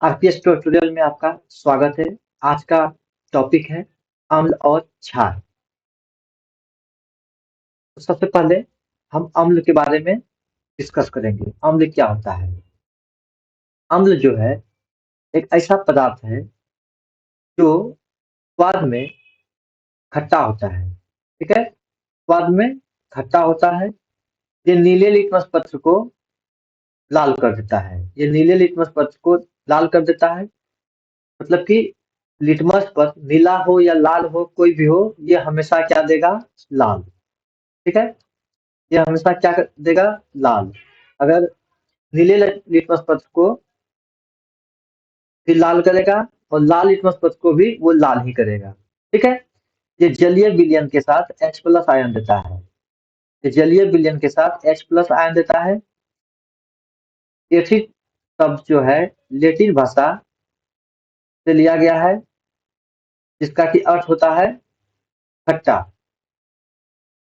RPS tutorial में आपका स्वागत है। आज का टॉपिक है अम्ल और क्षार। तो सबसे पहले हम अम्ल के बारे में डिस्कस करेंगे। अम्ल क्या होता है? अम्ल जो है एक ऐसा पदार्थ है जो स्वाद में खट्टा होता है। ठीक है, स्वाद में खट्टा होता है। ये नीले लिटमस पत्र को लाल कर देता है। ये नीले लिटमस पत्र को लाल कर देता है। मतलब कि लिटमस पत्र नीला हो या लाल हो, कोई भी हो, ये हमेशा क्या देगा? लाल। ठीक है, ये हमेशा क्या देगा? लाल। अगर नीले लिटमस पत्र को भी लाल करेगा और लाल लिटमस पत्र को भी वो लाल ही करेगा। ठीक है, ये जलीय विलयन के साथ H प्लस आयन देता है। ये जलीय विलयन के साथ H प्लस आयन देता है। एथिक शब्द जो है लैटिन भाषा से लिया गया है, जिसका कि अर्थ होता है खट्टा।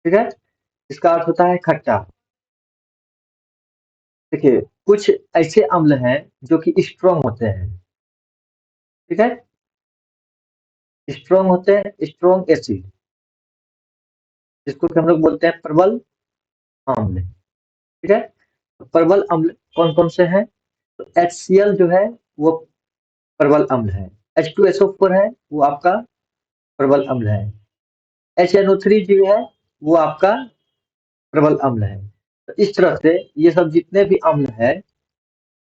ठीक है, इसका अर्थ होता है खट्टा। देखिए, कुछ ऐसे अम्ल हैं जो कि स्ट्रॉन्ग होते हैं। ठीक है, स्ट्रॉन्ग होते हैं, स्ट्रॉन्ग एसिड, जिसको कि हम लोग बोलते हैं प्रबल अम्ल। ठीक है, तो प्रबल अम्ल कौन कौन से हैं? तो HCl जो है वो प्रबल अम्ल है। H2SO4 है वो आपका प्रबल अम्ल है। HNO3 जो है वो आपका प्रबल अम्ल है। तो इस तरह से ये सब जितने भी अम्ल है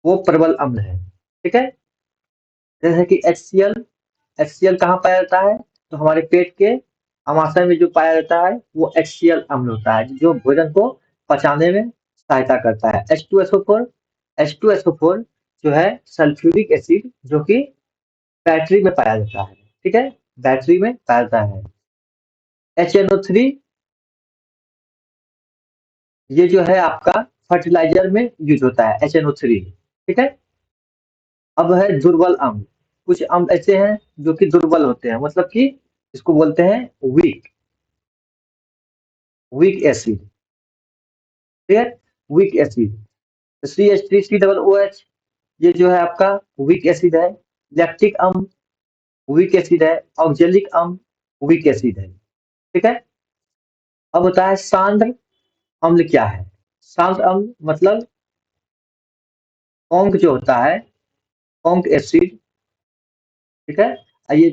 वो प्रबल अम्ल है। ठीक है, जैसे कि HCl कहाँ पाया जाता है? तो हमारे पेट के अमाशय में जो पाया जाता है वो HCl अम्ल होता है, जो भोजन को पचाने में सहायता करता है। H2SO4 जो है सल्फ्यूरिक एसिड, जो कि बैटरी में पाया जाता है। ठीक है, बैटरी में पाया जाता है। HNO3 ये जो है आपका फर्टिलाइजर में यूज होता है, HNO3। ठीक है, अब है दुर्बल अम्ल। कुछ अम्ल ऐसे हैं जो कि दुर्बल होते हैं, मतलब कि इसको बोलते हैं वीक वीक एसिड। ठीक है, वीक एसिड। CH3COOH ये जो है आपका वीक एसिड है। लैक्टिक अम्ल वीक एसिड है। ऑक्जेलिक अम्ल वीक एसिड है। ठीक है, अब होता है सांद्र अम्ल। क्या है सांद्र अम्ल? मतलब कॉन्क जो होता है, कॉन्क एसिड। ठीक है, और ये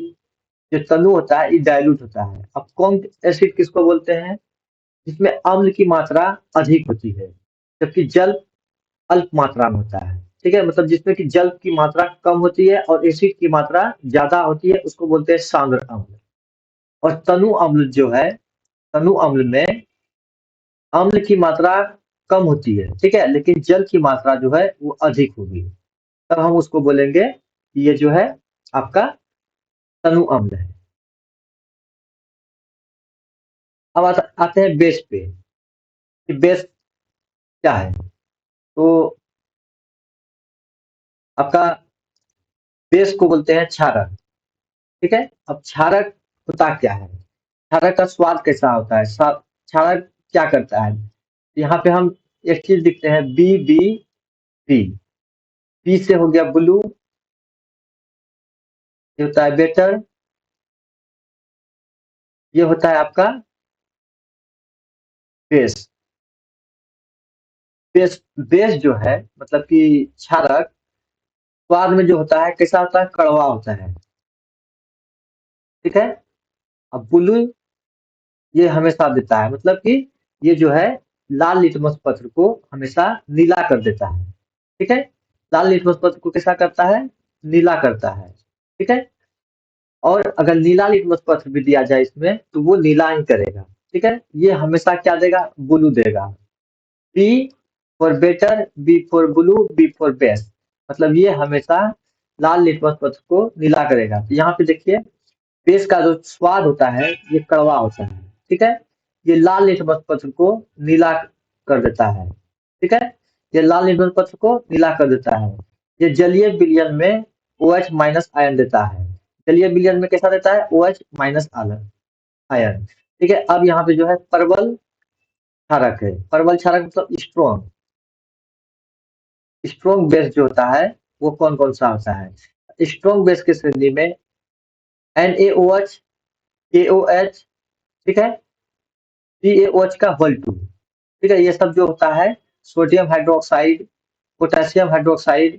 जो तनु होता है ये डाइल्यूट होता है। अब कॉन्क एसिड किसको बोलते हैं? जिसमें अम्ल की मात्रा अधिक होती है, जबकि जल अल्प मात्रा में होता है। ठीक है, मतलब जिसमें कि जल की मात्रा कम होती है और एसिड की मात्रा ज्यादा होती है, उसको बोलते हैं सांद्र अम्ल। और तनु अम्ल जो है, तनु अम्ल में अम्ल की मात्रा कम होती है, ठीक है, लेकिन जल की मात्रा जो है वो अधिक होगी। तब हम उसको बोलेंगे कि ये जो है आपका तनु अम्ल है। अब आते हैं बेस पे कि बेस क्या है। तो आपका बेस को बोलते हैं क्षारक। ठीक है, अब क्षारक होता क्या है? क्षारक का स्वाद कैसा होता है? क्षारक क्या करता है? यहाँ पे हम एक चीज लिखते हैं, बी। बी से हो गया ब्लू, ये होता है बेटर, ये होता है आपका बेस। बेस जो है मतलब कि क्षारक स्वाद में जो होता है कैसा होता है? कड़वा होता है। ठीक है, अब ब्लू ये हमेशा देता है, मतलब कि ये जो है लाल लिटमस पत्र को हमेशा नीला कर देता है। ठीक है, लाल लिटमस पत्र को कैसा करता है? नीला करता है। ठीक है, और अगर नीला लिटमस पत्र भी दिया जाए इसमें तो वो नीला ही करेगा। ठीक है, ये हमेशा क्या देगा? ब्लू देगा। B for better, B for blue, B for best, मतलब ये हमेशा लाल लिटमस पत्र को नीला करेगा। तो यहाँ पे देखिए, बेस का जो स्वाद होता है ये कड़वा होता है। ठीक है, ये लाल लिटमस पत्र को नीला कर देता है। ठीक है, ये लाल लिटमस पत्र को नीला कर देता है। ये जलीय विलयन में OH माइनस आयन देता है। जलीय विलयन में कैसा देता है? OH minus ion. ठीक है, अब यहाँ पे जो है परवल क्षारक है। परवल क्षारक मतलब स्ट्रॉन्ग। स्ट्रॉन्ग बेस जो होता है वो कौन कौन सा होता है? स्ट्रॉन्ग बेस की श्रेणी में NaOH, KOH, ठीक है, CaOH का होल 2, ठीक है, ये सब जो होता है sodium hydroxide, potassium hydroxide,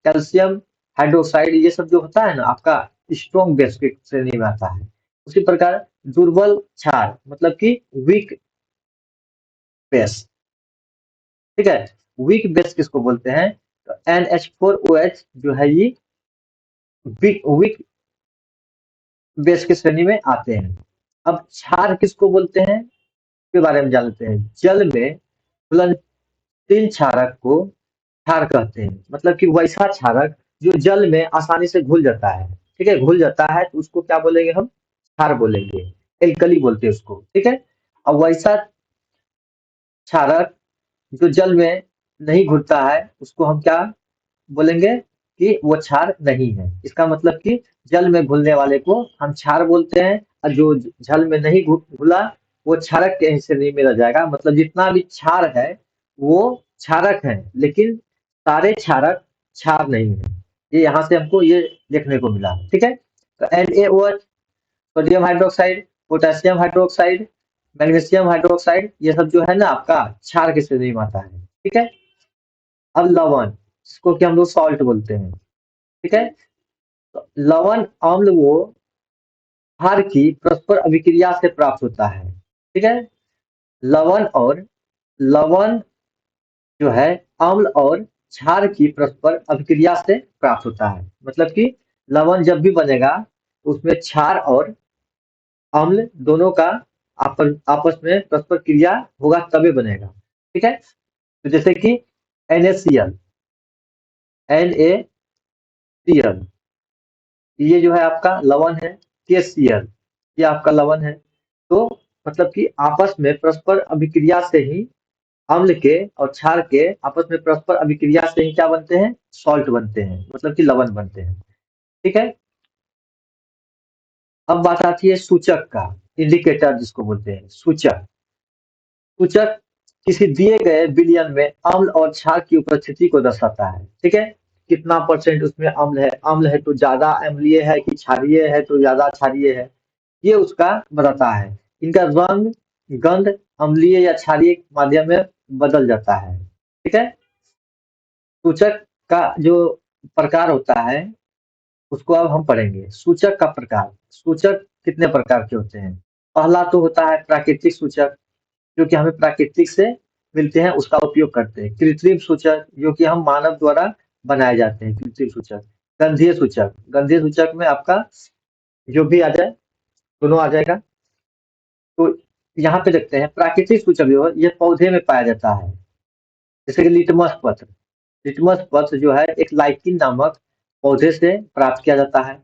calcium hydroxide, ये सब जो होता है ना आपका स्ट्रॉन्ग बेस की श्रेणी में आता है। उसी प्रकार दुर्बल क्षार मतलब कि वीक बेस, ठीक है, वीक बेस किसको बोलते हैं? तो NH4OH जो है ये वीक बेस की श्रेणी में आते हैं। अब क्षार किसको बोलते हैं के बारे में जानते हैं। जल में घुलनशील क्षारक को क्षार कहते हैं, मतलब कि वैसा क्षारक जो जल में आसानी से घुल जाता है, ठीक है, घुल जाता है तो उसको क्या बोलेंगे हम? क्षार बोलेंगे, एल्कली बोलते हैं उसको, ठीक है। अब वैसा क्षारक जो जल में नहीं घुलता है उसको हम क्या बोलेंगे? कि वो क्षार नहीं है। इसका मतलब कि जल में घुलने वाले को हम क्षार बोलते हैं, और जो जल में नहीं घुला वो क्षारक के श्रेणी में रह जाएगा। मतलब जितना भी क्षार है वो क्षारक है, लेकिन सारे क्षारक क्षार नहीं है। ये यहाँ से हमको ये देखने को मिला, ठीक है। तो NaOH, sodium hydroxide, potassium hydroxide, magnesium hydroxide, ये सब जो है ना आपका क्षार की श्रेणी में आता है, ठीक है। अब लवण, जिसको कि हम लोग सॉल्ट बोलते हैं, ठीक है। तो लवण अम्ल वो क्षार की परस्पर अभिक्रिया से प्राप्त होता है, ठीक है। लवण और लवण जो है अम्ल और क्षार की परस्पर अभिक्रिया से प्राप्त होता है। मतलब कि लवण जब भी बनेगा तो उसमें क्षार और अम्ल दोनों का आपस में परस्पर क्रिया होगा तभी बनेगा, ठीक है। तो जैसे कि NaCl, NaCl, ये जो है आपका लवण है। KCl, ये आपका लवण है। तो मतलब कि आपस में परस्पर अभिक्रिया से ही अम्ल के और क्षार के आपस में परस्पर अभिक्रिया से ही क्या बनते हैं? सॉल्ट बनते हैं, मतलब कि लवण बनते हैं, ठीक है। अब बात आती है सूचक का, इंडिकेटर जिसको बोलते हैं सूचक। सूचक किसी दिए गए विलयन में अम्ल और क्षार की उपस्थिति को दर्शाता है, ठीक है। कितना परसेंट उसमें अम्ल है तो ज्यादा अम्लीय है, कि क्षारीय है तो ज्यादा क्षारीय है, ये उसका बताता है। इनका रंग, गंध अम्लीय या क्षारीय माध्यम में बदल जाता है, ठीक है। सूचक का जो प्रकार होता है उसको अब हम पढ़ेंगे। सूचक का प्रकार, सूचक कितने प्रकार के होते हैं? पहला तो होता है प्राकृतिक सूचक, जो कि हमें प्राकृतिक से मिलते हैं उसका उपयोग करते हैं। कृत्रिम सूचक, जो कि हम मानव द्वारा बनाए जाते हैं, कृत्रिम सूचक। गंधीय सूचक, गंधीय सूचक में आपका जो भी आ जाए दोनों आ जाएगा। तो यहाँ पे देखते हैं प्राकृतिक सूचक जो है ये पौधे में पाया जाता है, जैसे कि लिटमस पत्र। लिटमस पत्र जो है एक लाइकिन नामक पौधे से प्राप्त किया जाता है।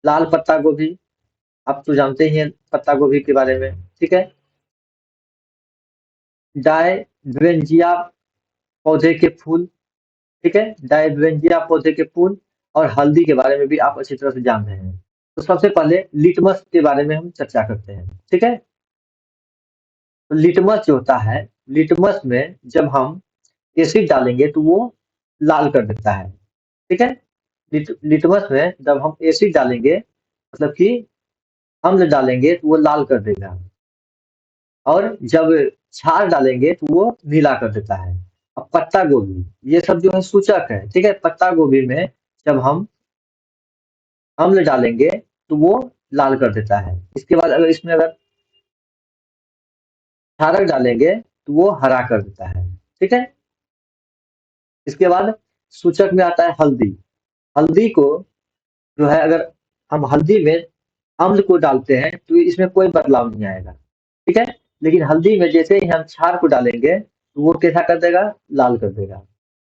लाल पत्ता गोभी, आप तो जानते ही हैं पत्ता गोभी के बारे में, ठीक है। डायड्रेंजिया पौधे के फूल, ठीक है, डायड्रेंजिया पौधे के फूल। और हल्दी के बारे में भी आप अच्छी तरह से जान रहे हैं। तो सबसे पहले लिटमस के बारे में हम चर्चा करते हैं, ठीक है। तो लिटमस जो होता है, लिटमस में जब हम एसिड डालेंगे तो वो लाल कर देता है, ठीक है। लिटमस में जब हम एसिड डालेंगे मतलब कि अम्ल डालेंगे तो वो लाल कर देगा, और जब क्षार डालेंगे तो वो नीला कर देता है। अब पत्ता गोभी, ये सब जो है सूचक है, ठीक है। पत्ता गोभी में जब हम अम्ल डालेंगे तो वो लाल कर देता है। इसके बाद अगर इसमें अगर क्षारक डालेंगे तो वो हरा कर देता है, ठीक है। इसके बाद सूचक में आता है हल्दी। हल्दी को जो है अगर हम हल्दी में अम्ल को डालते हैं तो इसमें कोई बदलाव नहीं आएगा, ठीक है। लेकिन हल्दी में जैसे ही हम क्षार को डालेंगे तो वो कैसा कर देगा? लाल कर देगा,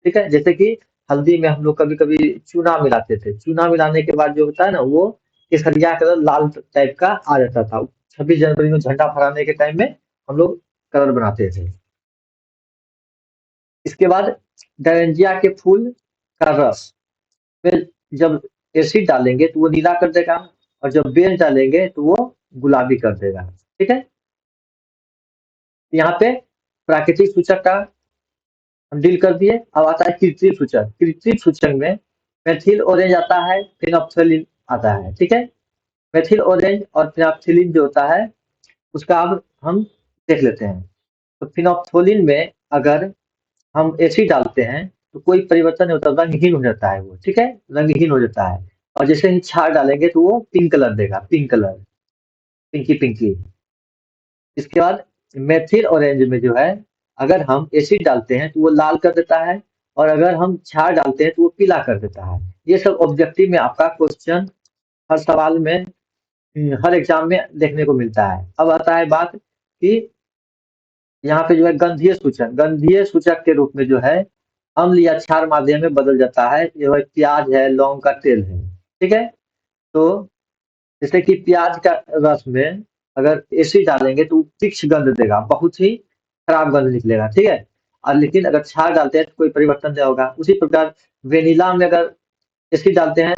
ठीक है। जैसे कि हल्दी में हम लोग कभी कभी चूना मिलाते थे, चूना मिलाने के बाद जो होता है ना वो केसरिया कलर लाल टाइप का आ जाता था। 26 जनवरी में झंडा फहराने के टाइम में हम लोग कलर बनाते थे। इसके बाद डायरेंजिया के फूल का रस में जब एसिड डालेंगे तो वो नीला कर देगा, और जब बेल डालेंगे तो वो गुलाबी कर देगा, ठीक है। यहाँ पे प्राकृतिक सूचक का हम डील कर दिए। अब आता है कृत्रिम सूचक। कृत्रिम सूचक में मेथिल ऑरेंज आता है, फिनोप्थेलिन आता है, ठीक है। मेथिल ऑरेंज और फिनोप्थेलिन जो होता है उसका अब हम देख लेते हैं। तो फिनोप्थोलिन में अगर हम एसिड डालते हैं तो कोई परिवर्तन नहीं होता, रंगहीन हो जाता है वो, ठीक है, रंगहीन हो जाता है। और जैसे ही क्षार डालेंगे तो वो पिंक कलर देगा, पिंक कलर, पिंकी पिंकी। इसके बाद मेथिल ऑरेंज में जो है अगर हम एसिड डालते हैं तो वो लाल कर देता है, और अगर हम क्षार डालते हैं तो वो पीला कर देता है। ये सब ऑब्जेक्टिव में आपका क्वेश्चन हर सवाल में, हर एग्जाम में देखने को मिलता है। अब आता है बात कि यहाँ पे जो है गंधीय सूचक के रूप में जो है अम्ल या क्षार माध्यम में बदल जाता है। ये है प्याज है, लौंग का तेल है, ठीक है। तो जैसे कि प्याज का रस में अगर एसिड डालेंगे तो तीक्ष्ण गंध देगा, बहुत ही खराब गंध निकलेगा, ठीक है। और लेकिन अगर क्षार डालते हैं तो कोई परिवर्तन नहीं होगा। उसी प्रकार वेनिला में अगर एसिड डालते हैं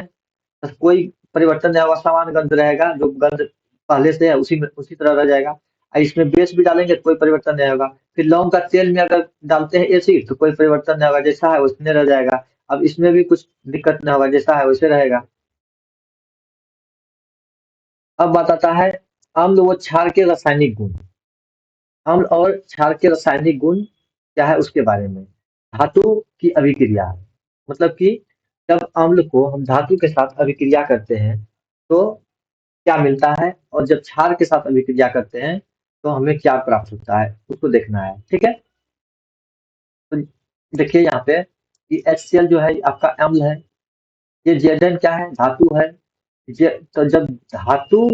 तो कोई परिवर्तन नहीं होगा, समान गंध रहेगा, जो गंध पहले से है उसी में उसी तरह रह जाएगा। और इसमें बेस भी डालेंगे तो कोई परिवर्तन नहीं होगा। फिर लौंग का तेल में अगर डालते हैं एसिड तो कोई परिवर्तन नहीं होगा, जैसा है उसमें रह जाएगा। अब इसमें भी कुछ दिक्कत नहीं होगा, जैसा है वैसे रहेगा। अब बात आता है अम्ल व क्षार के रासायनिक गुण। अम्ल और क्षार के रासायनिक गुण क्या है उसके बारे में। धातु की अभिक्रिया, मतलब कि जब अम्ल को हम धातु के साथ अभिक्रिया करते हैं तो क्या मिलता है, और जब क्षार के साथ अभिक्रिया करते हैं तो हमें क्या प्राप्त होता है, उसको देखना है, ठीक है। तो देखिए यहाँ पे कि HCl जो है ये आपका अम्ल है, ये Zn क्या है, धातु है। तो जब धातु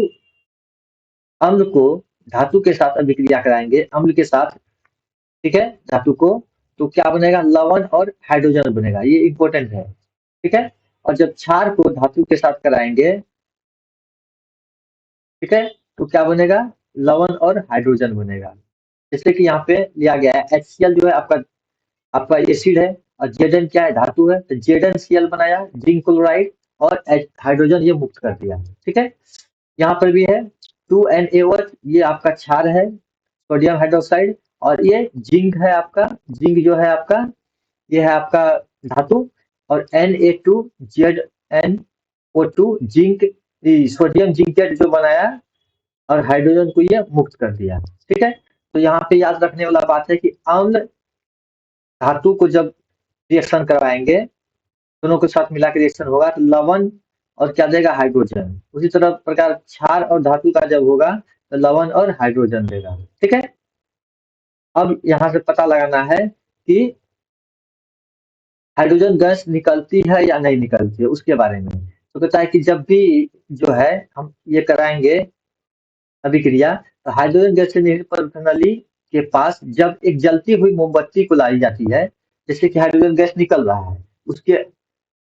अम्ल को धातु के साथ अभिक्रिया कराएंगे, अम्ल के साथ, ठीक है, धातु को, तो क्या बनेगा, लवण और हाइड्रोजन बनेगा, ये इंपॉर्टेंट है, ठीक है। और जब क्षार को धातु के साथ कराएंगे, ठीक है, तो क्या बनेगा, लवण और हाइड्रोजन बनेगा। जैसे कि यहाँ पे लिया गया है HCl जो है आपका आपका एसिड है, और Zn क्या है, धातु है, तो ZnCl बनाया, जिंक क्लोराइड, और हाइड्रोजन ये मुक्त कर दिया, ठीक है। यहाँ पर भी है 2Na, ये आपका क्षार है, सोडियम हाइड्रोक्साइड। और ये जिंक है आपका, जिंक जो है आपका, ये है आपका धातु। और Na2ZnO2 जिंक, सोडियम जिंकेट जो बनाया, और हाइड्रोजन को ये मुक्त कर दिया, ठीक है। तो यहाँ पे याद रखने वाला बात है कि अम्ल धातु को जब रिएक्शन करवाएंगे, दोनों के साथ मिला के रिएक्शन होगा तो लवण और क्या देगा, हाइड्रोजन। उसी तरह प्रकार क्षार और धातु का जब होगा तो लवण और हाइड्रोजन देगा, ठीक है। अब यहाँ से पता लगाना है कि हाइड्रोजन गैस निकलती है या नहीं निकलती है उसके बारे में। तो कहता है कि जब भी जो है हम ये कराएंगे अभिक्रिया, तो हाइड्रोजन गैस से निर्भर प्रणाली के पास जब एक जलती हुई मोमबत्ती को लाई जाती है, जैसे कि हाइड्रोजन गैस निकल रहा है, उसके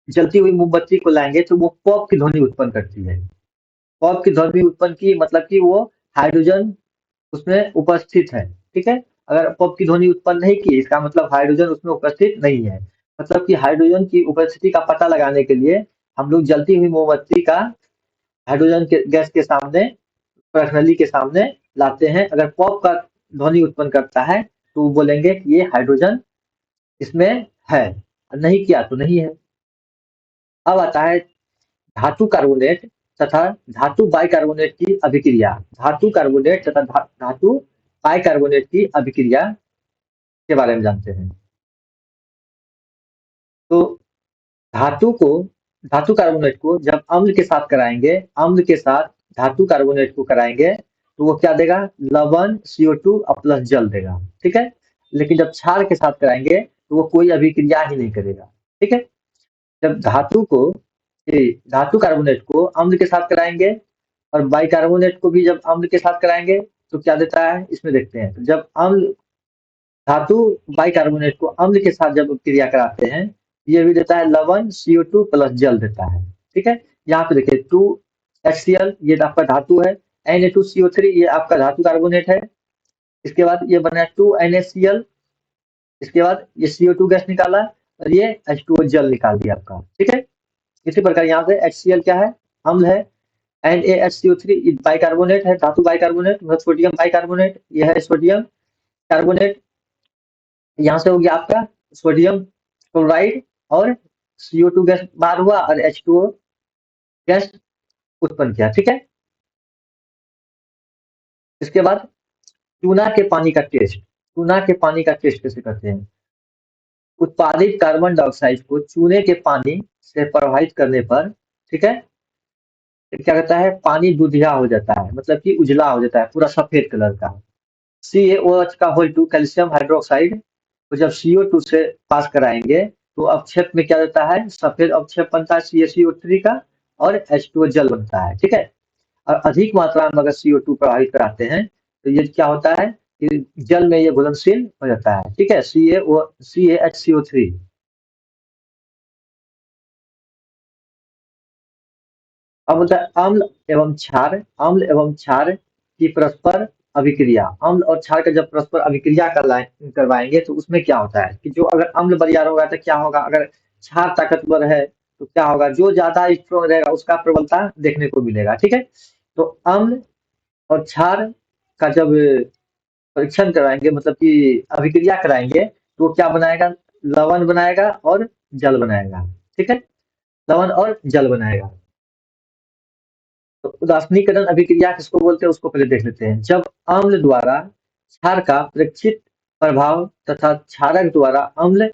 जलती हुई मोमबत्ती को लाएंगे तो वो पॉप की ध्वनि उत्पन्न करती है। पॉप की ध्वनि उत्पन्न की मतलब कि वो हाइड्रोजन उसमें उपस्थित है, ठीक है। अगर पॉप की ध्वनि उत्पन्न नहीं की, इसका मतलब हाइड्रोजन उसमें उपस्थित नहीं है। मतलब कि हाइड्रोजन की उपस्थिति का पता लगाने के लिए हम लोग जलती हुई मोमबत्ती का हाइड्रोजन के गैस के सामने, प्रणाली के सामने लाते हैं। अगर पॉप का ध्वनि उत्पन्न करता है तो बोलेंगे कि ये हाइड्रोजन इसमें है, नहीं किया तो नहीं है। अब आता है धातु कार्बोनेट तथा धातु बाइकार्बोनेट की अभिक्रिया। धातु कार्बोनेट तथा धातु बाइकार्बोनेट की अभिक्रिया के बारे में जानते हैं। तो धातु को धातु कार्बोनेट को जब अम्ल के साथ कराएंगे, अम्ल के साथ धातु कार्बोनेट को कराएंगे तो वो क्या देगा, लवण CO2 और प्लस जल देगा, ठीक है। लेकिन जब क्षार के साथ कराएंगे तो वो कोई अभिक्रिया ही नहीं करेगा, ठीक है। जब धातु कार्बोनेट को अम्ल के साथ कराएंगे और बाइकार्बोनेट को भी जब अम्ल के साथ कराएंगे तो क्या देता है, इसमें देखते हैं। तो जब अम्ल धातु बाइकार्बोनेट को अम्ल के साथ जब क्रिया कराते हैं, ये भी देता है लवण CO2 प्लस जल देता है, ठीक है। यहाँ पे देखिए 2HCl ये आपका धातु है, Na2CO3 ये आपका धातु कार्बोनेट है। इसके बाद ये बना 2NaCl, इसके बाद ये CO2 गैस निकाला, और ये H2O जल निकाल दिया आपका, ठीक है। इसी प्रकार यहाँ से HCl क्या है, अम्ल है। NaHCO3 बाइकार्बोनेट है, धातु बाइकार्बोनेट, मतलब सोडियम बाइकार्बोनेट, यह है सोडियम कार्बोनेट। यहाँ से हो गया आपका सोडियम क्लोराइड और CO2 गैस बाहर हुआ और H2O गैस उत्पन्न किया, ठीक है। इसके बाद चूना के पानी का टेस्ट, चूना के पानी का टेस्ट कैसे करते हैं? उत्पादित कार्बन डाइऑक्साइड को चूने के पानी से प्रवाहित करने पर, ठीक है, फिर क्या कहता है, पानी दूधिया हो जाता है, मतलब कि उजला हो जाता है, पूरा सफेद कलर का। CaOH का होल टू कैल्शियम हाइड्रोक्साइड को जब CO2 से पास कराएंगे तो अवक्षेप में क्या देता है, सफेद अवक्षेप बनता है CaCO3 का, और H2O जल बनता है, ठीक है। और अधिक मात्रा में अगर CO2 प्रवाहित कराते हैं तो ये क्या होता है कि जल में ये घुलनशील हो जाता है, ठीक है, CaHCO3। अब होता है अम्ल एवं क्षार, अम्ल एवं क्षार की परस्पर अभिक्रिया। अम्ल और क्षार का जब परस्पर अभिक्रिया करवाएंगे तो उसमें क्या होता है कि जो अगर अम्ल बरियार होगा तो क्या होगा, अगर क्षार ताकतवर है तो क्या होगा, जो ज्यादा स्ट्रॉन्ग रहेगा उसका प्रबलता देखने को मिलेगा, ठीक है। तो अम्ल और क्षार का जब परीक्षण कराएंगे, मतलब कि अभिक्रिया कराएंगे, तो वो क्या बनाएगा, लवण बनाएगा और जल बनाएगा, ठीक है, लवण और जल बनाएगा। तो उदासीनीकरण अभिक्रिया किसको बोलते हैं उसको पहले देख लेते हैं। जब अम्ल द्वारा क्षार का प्रेक्षित प्रभाव तथा क्षारक द्वारा अम्ल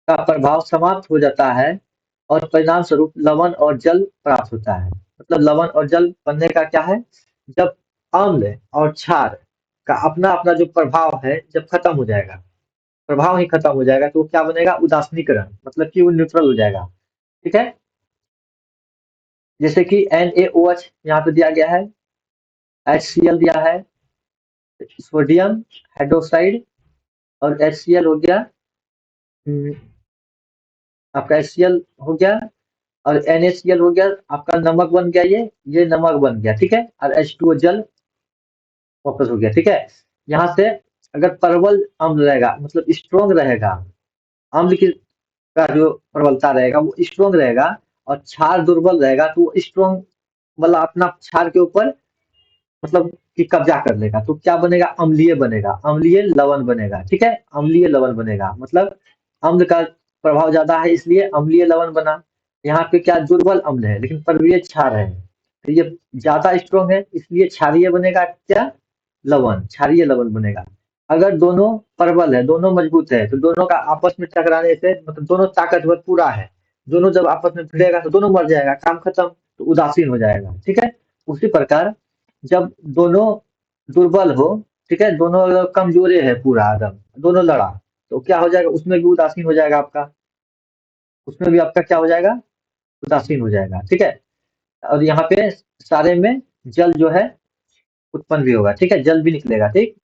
का प्रभाव समाप्त हो जाता है और परिणाम स्वरूप लवण और जल प्राप्त होता है। मतलब लवण और जल बनने का क्या है, जब अम्ल और क्षार का अपना अपना जो प्रभाव है जब खत्म हो जाएगा, प्रभाव ही खत्म हो जाएगा, तो क्या बनेगा, उदासीनीकरण, मतलब कि वो न्यूट्रल हो जाएगा, ठीक है। जैसे कि NaOH यहाँ पे दिया गया है, HCl दिया है, सोडियम हाइड्रोक्साइड, और HCl हो गया, हम्म, आपका HCl हो गया, और NaCl हो गया, आपका नमक बन गया, ये नमक बन गया, ठीक है, और H2O जल वापस हो गया, ठीक है। यहाँ से अगर प्रबल अम्ल रहेगा, मतलब स्ट्रोंग रहेगा, अम्ल की का जो प्रबलता रहेगा वो स्ट्रोंग रहेगा, और क्षार दुर्बल रहेगा तो वो स्ट्रोंग मतलब अपना क्षार के ऊपर मतलब कि कब्जा कर लेगा, तो क्या बनेगा, अम्लीय बनेगा, अम्लीय लवण बनेगा, ठीक है, अम्लीय लवण बनेगा, मतलब अम्ल का प्रभाव ज्यादा है इसलिए अम्लीय लवण बना। यहाँ पे क्या दुर्बल अम्ल है लेकिन पर्वीय क्षार है, तो ये ज्यादा स्ट्रोंग है इसलिए क्षारीय बनेगा, क्या, लवण, क्षारीय लवण बनेगा। अगर दोनों प्रबल है, दोनों मजबूत है, तो दोनों का आपस में टकराने से, मतलब दोनों ताकतवर पूरा है, दोनों जब आपस में भिड़ेगा तो दोनों मर जाएगा, काम खत्म, तो उदासीन हो जाएगा, ठीक है। उसी प्रकार जब दोनों दुर्बल हो, ठीक है, दोनों अगर कमजोरे है पूरा एकदम, दोनों लड़ा, तो क्या हो जाएगा, उसमें भी उदासीन हो जाएगा आपका, उसमें भी आपका क्या हो जाएगा, उदासीन हो जाएगा, ठीक है। और यहाँ पे सारे में जल जो है उत्पन्न भी होगा, ठीक है, जल भी निकलेगा, ठीक।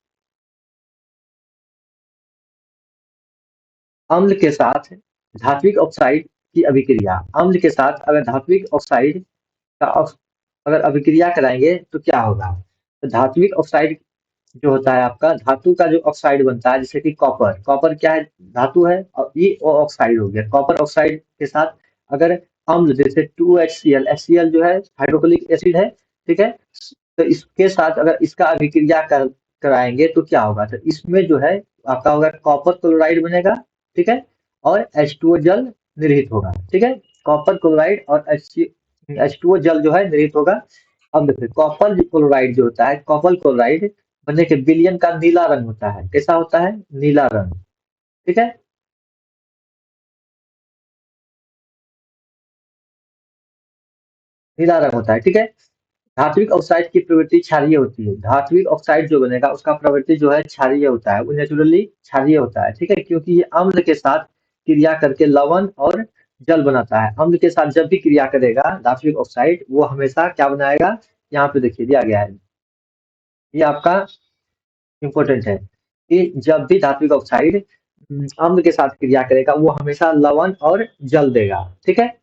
अम्ल के साथ धात्विक ऑक्साइड की अभिक्रिया, अम्ल के साथ अगर धात्विक ऑक्साइड का अगर अभिक्रिया कराएंगे तो क्या होगा, तो धात्विक ऑक्साइड जो होता है आपका, धातु का जो ऑक्साइड बनता है, जैसे कि कॉपर, कॉपर क्या है, धातु है, और ये ऑक्साइड हो गया, कॉपर ऑक्साइड के साथ अगर अम्ल जैसे 2HCl, HCl जो है हाइड्रोक्लोरिक एसिड है, ठीक है, तो इसके साथ अगर इसका अभिक्रिया कराएंगे तो क्या होगा, तो इसमें जो है आपका होगा कॉपर क्लोराइड बनेगा, ठीक है, और H2O जल निर्हित होगा, ठीक है, कॉपर क्लोराइड और H2O जल जो है निर्हित होगा। अब देखिए कॉपर क्लोराइड जो होता है, कॉपर क्लोराइड बनने के विलयन का नीला रंग होता है, कैसा होता है, नीला रंग, ठीक है, नीला रंग होता है, ठीक है। धात्विक ऑक्साइड की प्रवृत्ति क्षारीय होती है, धात्विक ऑक्साइड जो बनेगा उसका प्रवृत्ति जो है क्षारीय होता है, वो नेचुरली क्षारीय होता है, ठीक है, क्योंकि ये अम्ल के साथ क्रिया करके लवण और जल बनाता है। अम्ल के साथ जब भी क्रिया करेगा धात्विक ऑक्साइड वो हमेशा क्या बनाएगा, यहाँ पे देखिए दिया गया है, ये आपका इम्पोर्टेंट है कि जब भी धात्विक ऑक्साइड अम्ल के साथ क्रिया करेगा वो हमेशा लवण और जल देगा, ठीक है।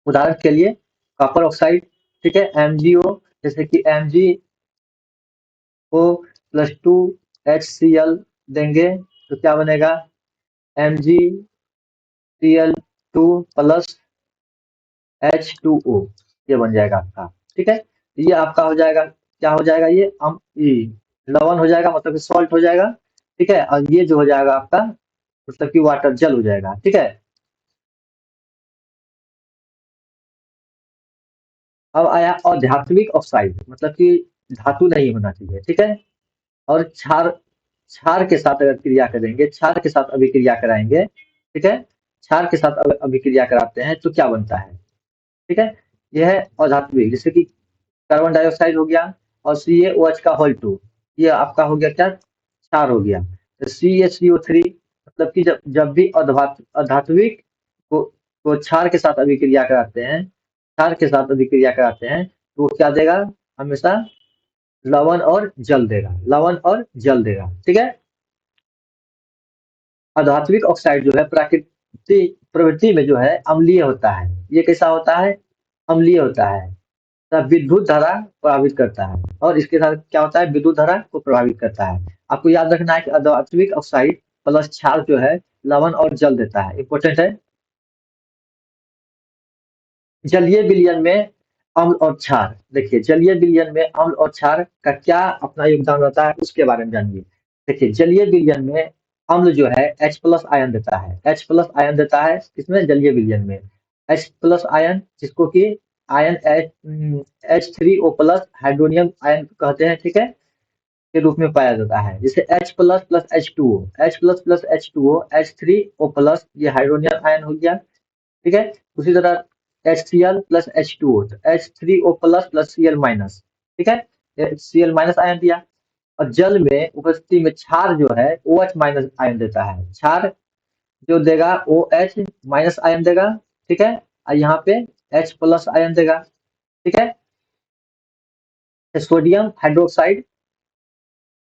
उदाहरण के लिए कॉपर ऑक्साइड, ठीक है, MgO, जैसे कि MgO+2HCl देंगे तो क्या बनेगा, MgCl2+H2O, ये बन जाएगा आपका, ठीक है। ये आपका हो जाएगा, क्या हो जाएगा, ये लवण हो जाएगा, मतलब कि सॉल्ट हो जाएगा, ठीक है, और ये जो हो जाएगा आपका मतलब कि वाटर जल हो जाएगा, ठीक है। अब आया अधात्विक ऑक्साइड, मतलब कि धातु नहीं होना चाहिए, ठीक है। और क्षार, क्षार के साथ अगर क्रिया करेंगे, क्षार के साथ अभिक्रिया कराएंगे, ठीक है, क्षार के साथ अभिक्रिया कराते हैं तो क्या बनता है, ठीक है। यह है अधात्विक, जैसे कि कार्बन डाइऑक्साइड हो गया और CaOH का होल टू, ये आपका हो गया क्या, क्षार हो गया। तो CaCO3, मतलब कि जब जब भी अधात्विक को क्षार के साथ अभिक्रिया कराते हैं, क्षार के साथ अभिक्रिया कराते हैं, तो वो क्या देगा, हमेशा लवण और जल देगा, लवण और जल देगा, ठीक है। अधात्विक ऑक्साइड जो है प्रवृत्ति में जो है अम्लीय होता है। ये कैसा होता है, अम्लीय होता है, तब विद्युत धारा प्रभावित करता है, और इसके साथ क्या होता है, विद्युत धारा को प्रभावित करता है। आपको याद रखना है कि अधात्विक ऑक्साइड प्लस क्षार जो है लवण और जल देता है, इंपॉर्टेंट है। जलीय विलयन में अम्ल और क्षार, देखिए जलीय विलयन में अम्ल और क्षार का क्या अपना योगदान होता है, उसके बारे में जानिए। देखिए जलीय विलयन में अम्ल जो है H प्लस आयन देता है, H प्लस आयन देता है किसमें, जलीय विलयन में। H प्लस आयन, जिसको कि ion H3O plus hydronium ion कहते हैं, ठीक है, के रूप में पाया जाता है। जैसे H plus plus H2O, H plus H two O, H3O plus, ये हाइड्रोनियम आयन हो गया, ठीक है। उसी तरह HCl प्लस H2O, तो H3O plus plus Cl minus, ठीक है, Cl माइनस आयन दिया। और जल में उपस्थिति में क्षार जो है OH माइनस आयन देता है, क्षार जो देगा OH माइनस आयन देगा, ठीक है। और यहाँ पे H प्लस आयन देगा, ठीक है। सोडियम हाइड्रोक्साइड,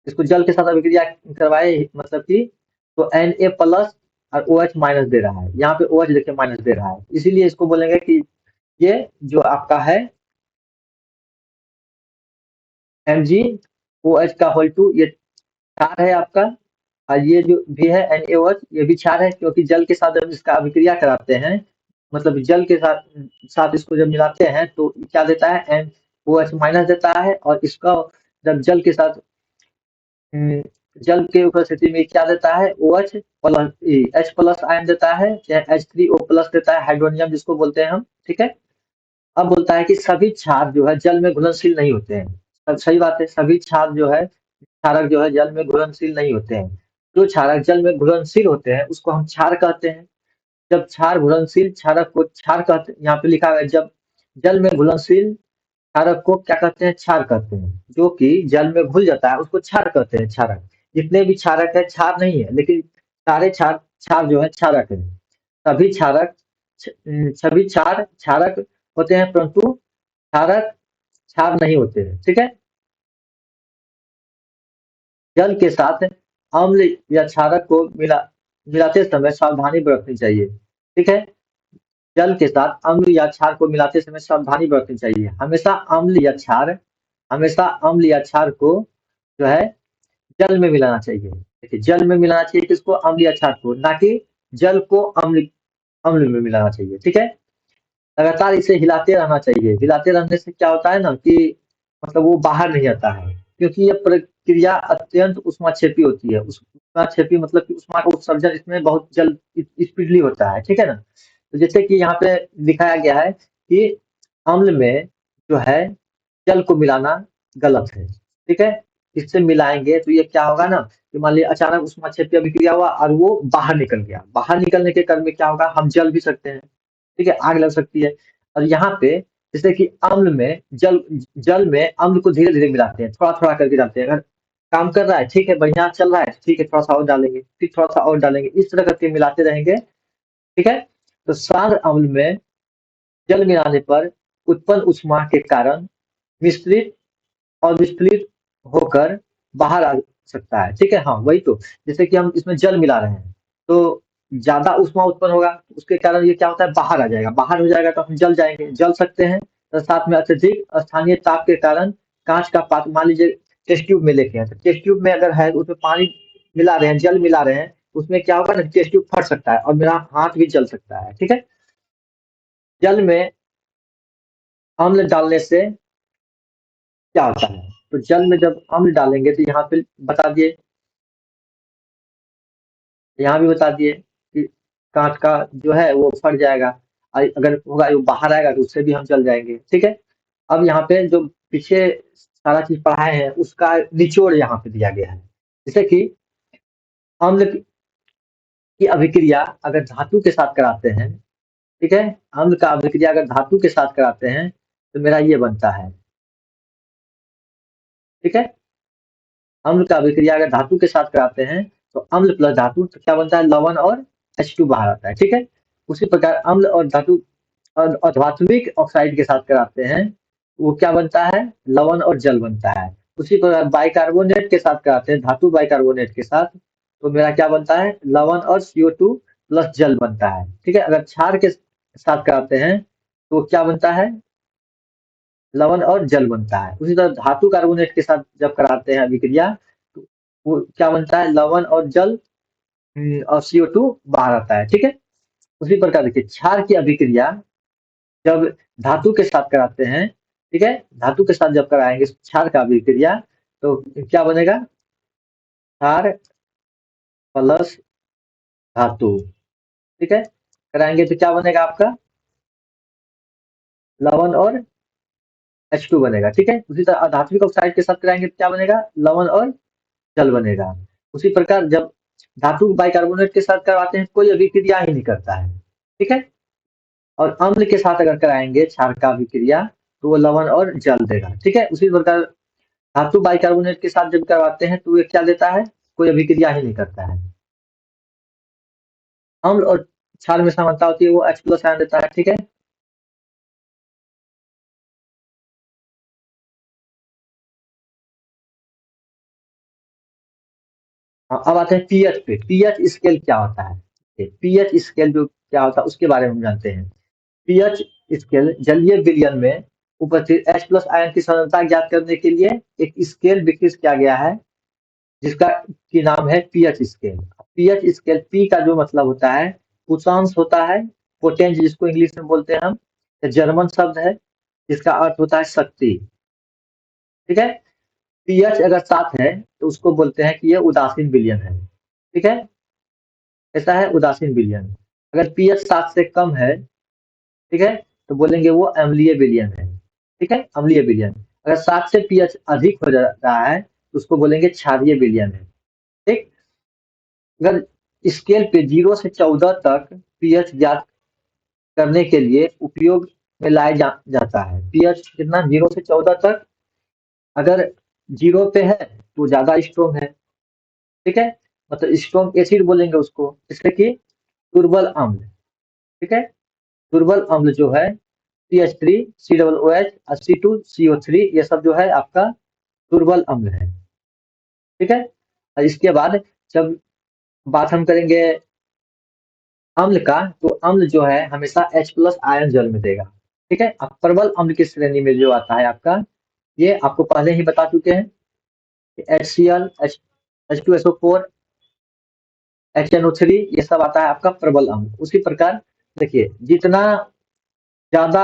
इसको जल के साथ अभिक्रिया करवाए, मतलब कि तो Na प्लस और OH माइनस दे रहा है, यहाँ पे OH देखिए माइनस दे रहा है, इसीलिए इसको बोलेंगे कि ये जो आपका है MgOH का होल टू, ये क्षार है आपका। और ये जो भी है NaOH, ये भी क्षार है, क्योंकि जल के साथ जब इसका अभिक्रिया कराते हैं, मतलब जल के साथ साथ इसको जब मिलाते हैं तो क्या देता है, NaOH माइनस देता है। और इसका जब जल के साथ हम्म, जल के उपस्थिति में क्या देता है, OH plus H plus ion देता है, चाहे H3O प्लस देता है, हाइड्रोनियम जिसको बोलते हैं हम, ठीक है। अब बोलता है कि सभी क्षार जो है जल में घुलनशील नहीं होते हैं। सही बात है, सभी क्षार जो है, क्षारक जो है जल में घुलनशील नहीं होते हैं। जो क्षारक जल में घुलनशील होते हैं उसको हम क्षार कहते हैं। जब क्षार घुलनशील क्षारक को क्षार कहते हैं, यहाँ पे लिखा हुआ है, जब जल में घुलनशील क्षारक को क्या कहते हैं, क्षार कहते हैं। जो कि जल में घुल जाता है उसको क्षार कहते हैं, क्षारक। जितने भी क्षारक है क्षार नहीं है, लेकिन सारे क्षार क्षार जो है क्षारक है। सभी क्षारक सभी क्षार क्षारक होते हैं, परंतु क्षारक क्षार नहीं होते हैं, ठीक है। जल के साथ अम्ल या क्षारक को मिलाते समय सावधानी बरतनी चाहिए, ठीक है। जल के साथ अम्ल या क्षार को मिलाते समय सावधानी बरतनी चाहिए। हमेशा अम्ल या क्षार को जो है जल में मिलाना चाहिए। देखिए जल में मिलाना चाहिए किसको, अम्ल या क्षार को, ना कि जल को अम्ल अम्ल में मिलाना चाहिए, ठीक है। लगातार इसे हिलाते रहना चाहिए। हिलाते रहने से क्या होता है ना कि मतलब वो बाहर नहीं आता है, क्योंकि ये प्रक्रिया अत्यंत ऊष्माक्षेपी होती है। ऊष्माक्षेपी मतलब कि ऊष्मा का उत्सर्जन इसमें बहुत जल्द स्पीडली होता है, ठीक है ना। तो जैसे कि यहाँ पे दिखाया गया है कि अम्ल में जो है जल को मिलाना गलत है, ठीक है। इससे मिलाएंगे तो ये क्या होगा ना कि मान लिया अचानक ऊष्माक्षेपी अभिक्रिया हुआ और वो बाहर निकल गया, बाहर निकलने के क्रम में क्या होगा, हम जल भी सकते हैं, ठीक है, आग लग सकती है। और यहाँ पे जैसे कि अम्ल में जल में अम्ल को धीरे धीरे मिलाते हैं, थोड़ा थोड़ा करके डालते हैं। अगर काम कर रहा है ठीक है, बढ़िया चल रहा है ठीक है, थोड़ा सा और डालेंगे, फिर थोड़ा सा और डालेंगे, इस तरह करके मिलाते रहेंगे, ठीक है। तो सार अम्ल में जल मिलाने पर उत्पन्न ऊष्मा के कारण मिश्रित और विचलित होकर बाहर आ सकता है, ठीक है। हाँ वही तो, जैसे कि हम इसमें जल मिला रहे हैं तो ज्यादा ऊष्मा उत्पन्न होगा, उसके कारण ये क्या होता है, बाहर आ जाएगा, बाहर हो जाएगा तो हम जल जाएंगे, जल सकते हैं। तो साथ में अत्यधिक स्थानीय ताप के कारण कांच का पात्र, मान लीजिए टेस्ट ट्यूब में लेके हैं, तो टेस्ट ट्यूब में अगर है उसमें पानी मिला रहे हैं, जल मिला रहे हैं, उसमें क्या होगा ना, टेस्ट ट्यूब फट सकता है और मेरा हाथ भी जल सकता है, ठीक है। जल में अम्ल डालने से क्या होता है, तो जल में जब अम्ल डालेंगे तो यहाँ पे बता दिए, यहाँ भी बता दिए कि कांच का जो है वो फट जाएगा, अगर होगा वो बाहर आएगा तो उससे भी हम जल जाएंगे, ठीक है। अब यहाँ पे जो पीछे सारा चीज पढ़ाए हैं उसका निचोड़ यहाँ पे दिया गया है। जैसे कि अम्ल की अभिक्रिया अगर धातु के साथ कराते हैं, ठीक है, अम्ल का अभिक्रिया अगर धातु के साथ कराते हैं तो मेरा ये बनता है, ठीक है। अम्ल का अभिक्रिया अगर धातु के साथ कराते हैं तो अम्ल प्लस धातु तो क्या बनता है, लवण और H2 बाहर आता है, ठीक है। उसी प्रकार अम्ल और धातु और धात्विक ऑक्साइड के साथ कराते हैं, वो क्या बनता है, लवण और जल बनता है। उसी प्रकार बाइकार्बोनेट के साथ कराते हैं, धातु बाइकार्बोनेट के साथ, तो मेरा क्या बनता है, लवण और CO2 प्लस जल बनता है, ठीक है। अगर क्षार के साथ कराते हैं तो क्या बनता है, लवण और जल बनता है। उसी तरह धातु कार्बोनेट के साथ जब कराते हैं अभिक्रिया तो वो क्या बनता है, लवण और जल, और CO2 बाहर आता है, ठीक है। उसी प्रकार देखिए क्षार की अभिक्रिया जब धातु के साथ कराते हैं, ठीक है, धातु के साथ जब कराएंगे क्षार का अभिक्रिया तो क्या बनेगा, क्षार प्लस धातु, ठीक है, कराएंगे तो क्या बनेगा आपका, लवण और H2 बनेगा, ठीक है। उसी तरह अधात्विक ऑक्साइड के साथ कराएंगे तो क्या बनेगा, लवण और जल बनेगा। उसी प्रकार जब धातु बाइकार्बोनेट के साथ करवाते हैं कोई अभिक्रिया ही नहीं करता है, ठीक है। और अम्ल के साथ अगर कराएंगे क्षार का अभिक्रिया तो वो लवण और जल देगा, ठीक है। उसी प्रकार धातु बाइकार्बोनेट के साथ जब करवाते हैं तो ये क्या देता है, कोई अभिक्रिया ही नहीं करता है। अम्ल और क्षार में समानता होती है, वो H प्लस आयन देता है, ठीक है। हाँ, अब आते हैं पीएच पे। पीएच स्केल क्या होता है, पीएच स्केल जो क्या होता है उसके बारे में हम जानते हैं। पीएच स्केल जलीय विलयन में उपस्थित H प्लस आयन की सांद्रता ज्ञात करने के लिए एक स्केल विकसित किया गया है, जिसका की नाम है pH scale. PH scale P का जो मतलब होता है उच्चांश होता है, पोटेंस जिसको इंग्लिश में बोलते हैं हम, जर्मन शब्द है जिसका अर्थ होता है शक्ति, ठीक है। पीएच अगर 7 है तो उसको बोलते हैं कि ये उदासीन विलयन है, ठीक है, ऐसा है उदासीन विलयन। अगर पीएच 7 से कम है, ठीक है, तो बोलेंगे वो अम्लीय विलयन है, ठीक है, अम्लीय विलयन। अगर 7 से पीएच अधिक हो रहा है तो उसको बोलेंगे क्षारीय विलयन है, ठीक। अगर स्केल पे 0 से 14 तक पीएच ज्ञात करने के लिए उपयोग में लाया जाता है। पीएच कितना, 0 से 14 तक। अगर 0 पे है तो ज्यादा स्ट्रोंग है, ठीक है, मतलब स्ट्रोंग एसिड बोलेंगे उसको, जैसे कि दुर्बल अम्ल, ठीक है। दुर्बल अम्ल जो है CH3 COOH C2CO3 ये सब जो है आपका दुर्बल अम्ल है, ठीक है। और इसके बाद जब बात हम करेंगे अम्ल का, तो अम्ल जो है हमेशा H प्लस आयन जल में देगा, ठीक है। अब प्रबल अम्ल की श्रेणी में जो आता है आपका, ये आपको पहले ही बता चुके हैं कि HCl H2SO4 HNO3 ये सब आता है आपका प्रबल अम्ल। उसी प्रकार देखिए जितना ज्यादा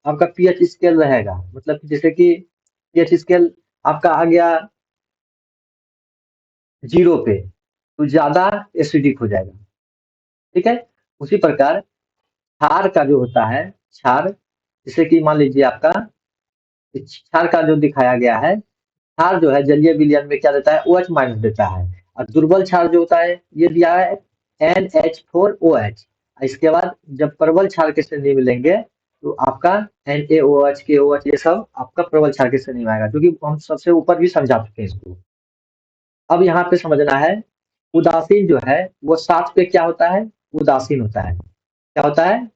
आपका पीएच स्केल रहेगा, मतलब कि जैसे कि पीएच स्केल आपका आ गया 0 पे तो ज्यादा एसिडिक हो जाएगा, ठीक है। उसी प्रकार क्षार का जो होता है, क्षार जैसे कि मान लीजिए आपका क्षार का जो दिखाया गया है, क्षार जो है जलीय विलयन में क्या देता है, OH माइनस देता है। और दुर्बल क्षार जो होता है ये दिया है NH4OH। इसके बाद जब प्रबल क्षार के श्रेणी में लेंगे तो आपका NaOH KOH ये सब आपका प्रबल क्षार के श्रेणी में आएगा, जो कि हम सबसे ऊपर भी समझा चुके हैं इसको। अब यहाँ पे समझना है उदासीन जो है वो 7 पे क्या होता है, उदासीन होता है। क्या होता है,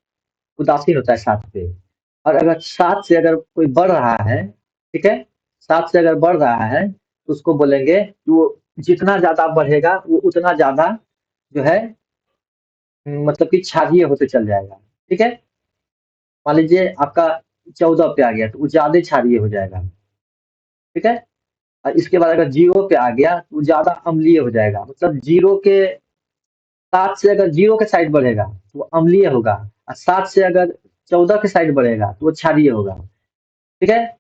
उदासीन होता है 7 पे। और अगर 7 से अगर कोई बढ़ रहा है, ठीक है, 7 से अगर बढ़ रहा है तो उसको बोलेंगे कि वो जितना ज्यादा बढ़ेगा वो उतना ज्यादा जो है, मतलब कि क्षारीय होते चल जाएगा, ठीक है। मान लीजिए आपका 14 पे आ गया तो वो ज्यादा क्षारीय हो जाएगा, ठीक है। और इसके बाद अगर 0 पे आ गया तो वो ज्यादा अम्लीय हो जाएगा, मतलब 0 के 7 से अगर 0 के साइड बढ़ेगा तो वो अम्लीय होगा, और 7 से अगर 14 के साइड बढ़ेगा तो वो क्षारीय होगा, ठीक है।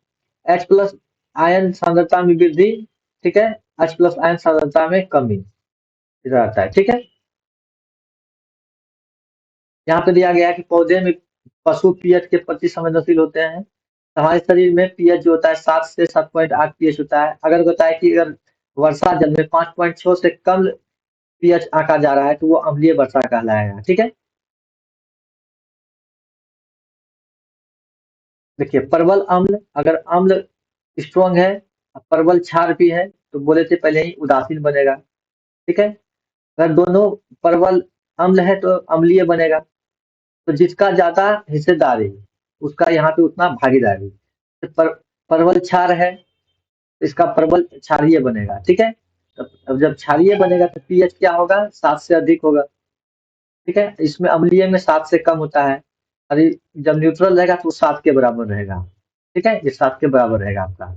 H प्लस आयन सांद्रता में वृद्धि, ठीक है, H प्लस आयन सांद्रता में कमी इधर आता है, ठीक है। यहाँ पे दिया गया है कि पौधे में पशु पीएच के प्रति संवेदनशील होते हैं, हमारे शरीर में पीएच जो होता है 7 से 7.8 पीएच होता है। अगर होता है कि अगर वर्षा जल में 5.6 से कम पीएच आंका जा रहा है तो वो अम्लीय वर्षा कहलाएगा। ठीक है। देखिए प्रबल अम्ल, अगर अम्ल स्ट्रॉन्ग है, प्रबल क्षार भी है, तो बोले थे पहले ही उदासीन बनेगा। ठीक है। अगर दोनों प्रबल अम्ल है तो अम्लीय बनेगा। तो जिसका ज्यादा हिस्सेदारी उसका यहाँ पे उतना भागीदारी। तो प्रबल क्षार है, इसका प्रबल क्षारीय बनेगा। ठीक है। अब जब क्षारीय बनेगा तो पीएच क्या होगा, 7 से अधिक होगा। ठीक है। इसमें अम्लीय में 7 से कम होता है। और जब न्यूट्रल रहेगा तो वो 7 के बराबर रहेगा। ठीक है, ये 7 के बराबर रहेगा आपका।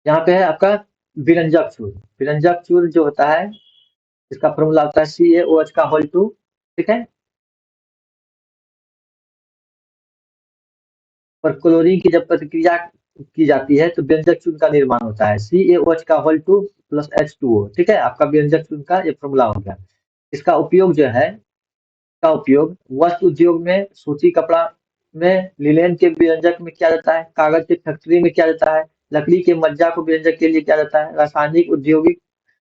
यहाँ पे है आपका विरंजक चूर्ण। विरंजक चूर्ण जो होता है, इसका फॉर्मूला होता है CaOH का होल टू। ठीक है। पर क्लोरीन की जब प्रतिक्रिया की जाती है तो व्यंजक चूर्ण का निर्माण होता है, CaOH का होल टू प्लस H2O। ठीक है, आपका व्यंजक चूर्ण का ये फॉर्मूला हो गया। इसका उपयोग जो है, का उपयोग वस्त्र उद्योग में, सूती कपड़ा में, लिनेन के व्यंजक में किया जाता है, कागज की फैक्ट्री में किया जाता है, लकड़ी के मज्जा को व्यंजक के लिए किया जाता है, रासायनिक औद्योगिक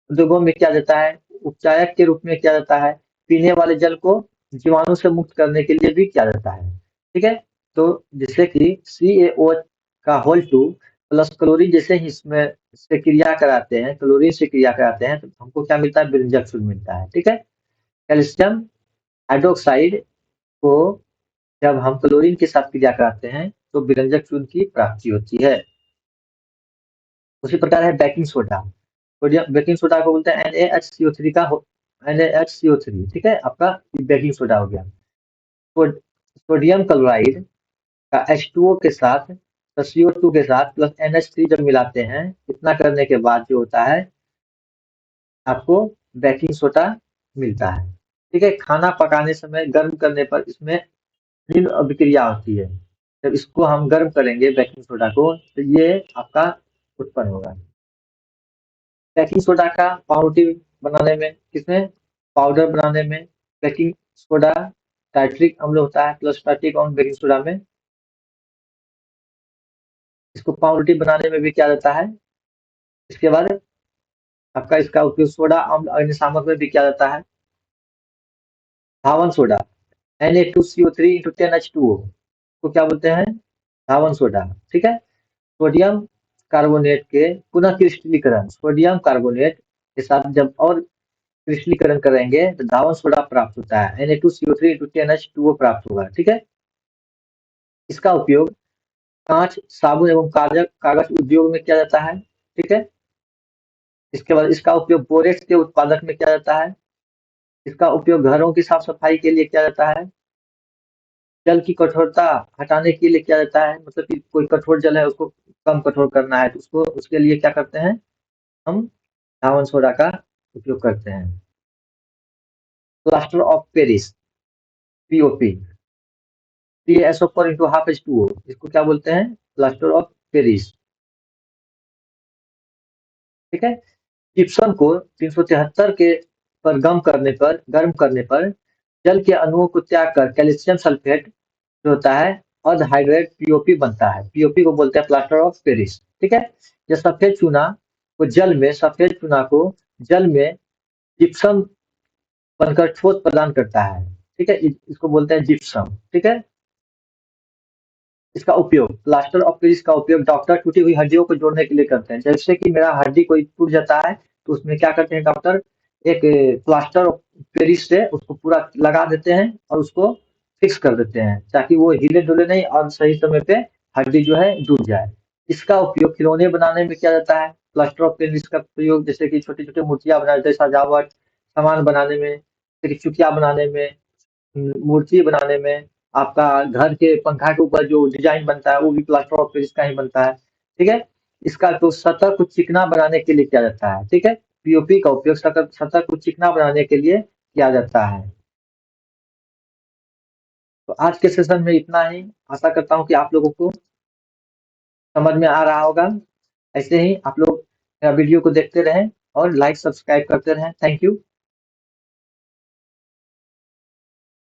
उद्योगों में किया जाता है, उपचायक के रूप में किया जाता है, पीने वाले जल को जीवाणु से मुक्त करने के लिए भी किया जाता है। ठीक है। तो जिससे कि CaOH का होल टू प्लस क्लोरीन जैसे ही इसमें से क्रिया कराते हैं, क्लोरीन से क्रिया कराते हैं, तो हमको क्या मिलता है, व्यंजक शुद्ध मिलता है। ठीक है। कैल्शियम हाइड्रोक्साइड को जब हम क्लोरीन के साथ क्रिया कराते हैं तो विरंजक चूर्ण की प्राप्ति होती है। उसी प्रकार है baking soda. Sodium baking soda को बोलते हैं NaHCO3 का NaHCO3। ठीक है, आपका बेकिंग सोडा हो गया। सोडियम क्लोराइड का H2O के साथ, तो CO2 के साथ प्लस NH3 जब मिलाते हैं, इतना करने के बाद जो होता है आपको बेकिंग सोडा मिलता है। ठीक है। खाना पकाने समय गर्म करने पर इसमें तीन अभिक्रिया होती है। जब इसको हम गर्म करेंगे बेकिंग सोडा को तो ये आपका उत्पन्न होगा। बेकिंग सोडा का पाउडर बनाने में, किसमें, पाउडर बनाने में बेकिंग सोडा टाइट्रिक अम्ल होता है प्लस टाइट्रिक अम्ल बेकिंग सोडा में, इसको पाउडर बनाने में भी किया जाता है। इसके बाद आपका इसका उपयोग सोडा अम्ल अग्निशामक में भी किया जाता है। धावन सोडा Na2CO3 इंटू 10H2O को क्या बोलते हैं, धावन सोडा। ठीक है। सोडियम कार्बोनेट के पुनः क्रिस्टलीकरण, सोडियम कार्बोनेट के साथ जब और क्रिस्टलीकरण करेंगे तो धावन सोडा प्राप्त होता है, Na2CO3 इंटू 10H2O प्राप्त होगा। ठीक है। इसका उपयोग कांच, साबुन एवं कागज कागज उद्योग में किया जाता है। ठीक है। इसके बाद इसका उपयोग बोरेक्स के उत्पादक में किया जाता है। इसका उपयोग घरों की साफ सफाई के लिए किया जाता है। जल की कठोरता हटाने के लिए किया जाता है, मतलब कि कोई कठोर जल है उसको कम कठोर करना है तो उसको उसके लिए क्या करते हैं, हम धावन सोडा का उपयोग करते हैं। Plaster of Paris, POP, CaSO4 into half H2O, इसको क्या बोलते हैं, प्लास्टर ऑफ पेरिस। ठीक है। जिप्सम को 373 के पर गर्म करने पर जल के अणुओं को त्याग कर कैल्शियम सल्फेट जो होता है अनहाइड्रेट POP बनता है। POP को बोलते हैं प्लास्टर ऑफ पेरिस। ठीक है। यह सफेद चूना को जल में जिप्सम बनकर ठोस प्रदान करता है। ठीक है, इसको बोलते हैं जिप्सम। ठीक है। इसका उपयोग, प्लास्टर ऑफ पेरिस का उपयोग डॉक्टर टूटी हुई हड्डियों को जोड़ने के लिए करते हैं। जैसे कि मेरा हड्डी कोई टूट जाता है तो उसमें क्या करते हैं डॉक्टर, एक प्लास्टर ऑफ पेरिस से उसको पूरा लगा देते हैं और उसको फिक्स कर देते हैं ताकि वो हिले डुले नहीं और सही समय पे हड्डी जो है जुड़ जाए। इसका उपयोग खिलौने बनाने में किया जाता है। प्लास्टर ऑफ पेरिस का प्रयोग जैसे कि छोटी छोटी मूर्तियां बनाने में, सजावट सामान बनाने में, चुकिया बनाने में, मूर्ति बनाने में, आपका घर के पंखा के ऊपर जो डिजाइन बनता है वो भी प्लास्टर ऑफ पेरिस का ही बनता है। ठीक है। इसका तो सतह को चिकना बनाने के लिए किया जाता है। ठीक है। POP का उपयोग सतह को चिकना बनाने के लिए किया जाता है। तो आज के सेशन में इतना ही। आशा करता हूँ कि आप लोगों को समझ में आ रहा होगा। ऐसे ही आप लोग मेरा वीडियो को देखते रहें। और लाइक सब्सक्राइब करते रहें। Thank you.